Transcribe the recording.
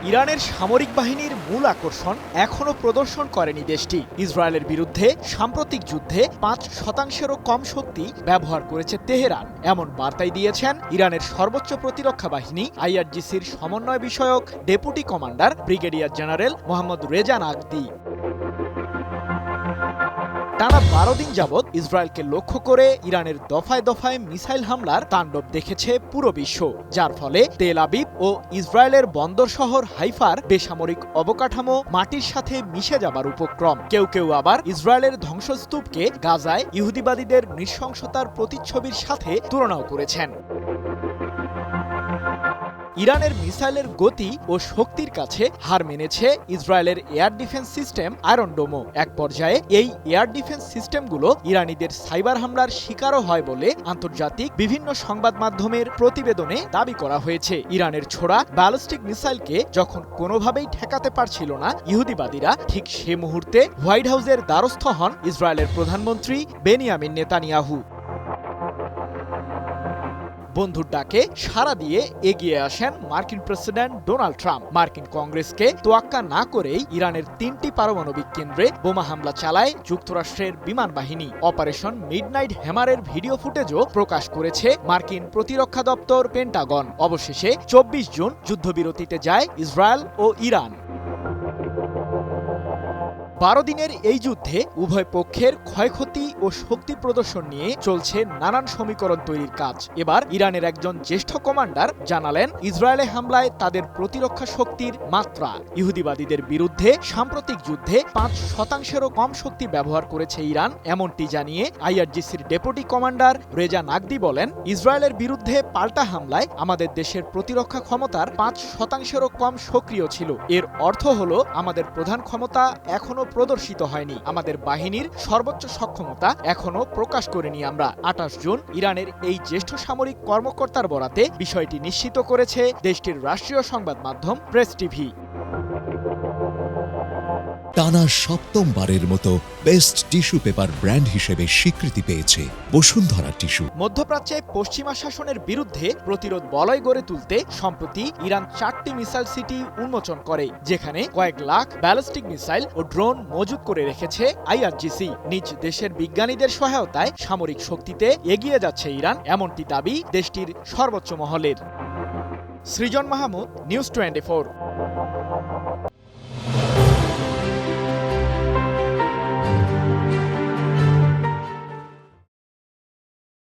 ইরানের সামরিক বাহিনীর মূল আকর্ষণ এখনও প্রদর্শন করেনি দেশটি। ইসরায়েলের বিরুদ্ধে সাম্প্রতিক যুদ্ধে ৫%-এরও কম শক্তি ব্যবহার করেছে তেহরান, এমন বার্তাই দিয়েছেন ইরানের সর্বোচ্চ প্রতিরক্ষা বাহিনী আইআরজিসির সমন্বয় বিষয়ক deputy commander brigadier general Mohammad Reza নাগদি। টানা ১২ দিন যাবৎ ইসরায়েলকে লক্ষ্য করে ইরানের দফায় দফায় মিসাইল হামলার তাণ্ডব দেখেছে পুরো বিশ্ব, যার ফলে তেল আবিব ও ইসরায়েলের বন্দর শহর হাইফার বেসামরিক অবকাঠামো মাটির সাথে মিশে যাবার উপক্রম। কেউ কেউ আবার ইসরায়েলের ধ্বংসস্তূপকে গাজায় ইহুদিবাদীদের নৃশংসতার প্রতিচ্ছবির সাথে তুলনাও করেছেন। ইরানের মিসাইলের গতি ও শক্তির কাছে হার মেনেছে ইসরায়েলের এয়ার ডিফেন্স সিস্টেম আয়রন ডোমও। এক পর্যায়ে এই এয়ার ডিফেন্স সিস্টেমগুলো ইরানিদের সাইবার হামলার শিকারও হয় বলে আন্তর্জাতিক বিভিন্ন সংবাদ মাধ্যমের প্রতিবেদনে দাবি করা হয়েছে। ইরানের ছোড়া ব্যালিস্টিক মিসাইলকে যখন কোনোভাবেই ঠেকাতে পারছিল না ইহুদিবাদীরা, ঠিক সে মুহূর্তে হোয়াইট হাউসের দ্বারস্থ হন ইসরায়েলের প্রধানমন্ত্রী বেনিয়ামিন নেতানিয়াহু। বন্ধুর ডাকে সাড়া দিয়ে এগিয়ে আসেন মার্কিন প্রেসিডেন্ট ডোনাল্ড ট্রাম্প। মার্কিন কংগ্রেসকে তোয়াক্কা না করেই ইরানের ৩টি পারমাণবিক কেন্দ্রে বোমা হামলা চালায় যুক্তরাষ্ট্রের বিমান বাহিনী। অপারেশন মিডনাইট হ্যামারের ভিডিও ফুটেজও প্রকাশ করেছে মার্কিন প্রতিরক্ষা দপ্তর পেন্টাগন। অবশেষে ২৪ জুন যুদ্ধবিরতিতে যায় ইসরায়েল ও ইরান। ১২ দিনের এই যুদ্ধে উভয় পক্ষের ক্ষয়ক্ষতি ও শক্তি প্রদর্শন নিয়ে চলছে নানান সমীকরণ তৈরির কাজ। এবার ইরানের একজন জ্যেষ্ঠ কমান্ডার জানালেন ইসরায়েলে হামলায় তাদের প্রতিরক্ষা শক্তির মাত্রা। ইহুদিবাদীদের বিরুদ্ধে সাম্প্রতিক যুদ্ধে ৫%-এরও কম শক্তি ব্যবহার করেছে ইরান, এমনটি জানিয়ে আইআরজিসির ডেপুটি কমান্ডার রেজা নাগদি বলেন, ইসরায়েলের বিরুদ্ধে পাল্টা হামলায় আমাদের দেশের প্রতিরক্ষা ক্ষমতার ৫%-এরও কম সক্রিয় ছিল। এর অর্থ হলো আমাদের প্রধান ক্ষমতা এখনো প্রদর্শিত হয়নি, আমাদের বাহিনীর সর্বোচ্চ সক্ষমতা এখনো প্রকাশ করিনি আমরা। ২৮ জুন ইরানের এই জ্যেষ্ঠ সামরিক কর্মকর্তার বরাতে বিষয়টি নিশ্চিত করেছে দেশটির রাষ্ট্রীয় সংবাদ মাধ্যম প্রেস টিভি। টানা ৭ম-বারের মতো বেস্ট টিস্যু পেপার ব্র্যান্ড হিসেবে স্বীকৃতি পেয়েছে বসুন্ধরা টিস্যু। মধ্যপ্রাচ্যে পশ্চিমা শাসনের বিরুদ্ধে প্রতিরোধ বলয় গড়ে তুলতে সম্প্রতি ইরান ৪টি মিসাইল সিটি উন্মোচন করে, যেখানে কয়েক লাখ ব্যালিস্টিক মিসাইল ও ড্রোন মজুত করে রেখেছে আইআরজিসি। নিজ দেশের বিজ্ঞানীদের সহায়তায় সামরিক শক্তিতে এগিয়ে যাচ্ছে ইরান, এমনটি দাবি দেশটির সর্বোচ্চ মহলের। সৃজন মাহমুদ, নিউজ 24।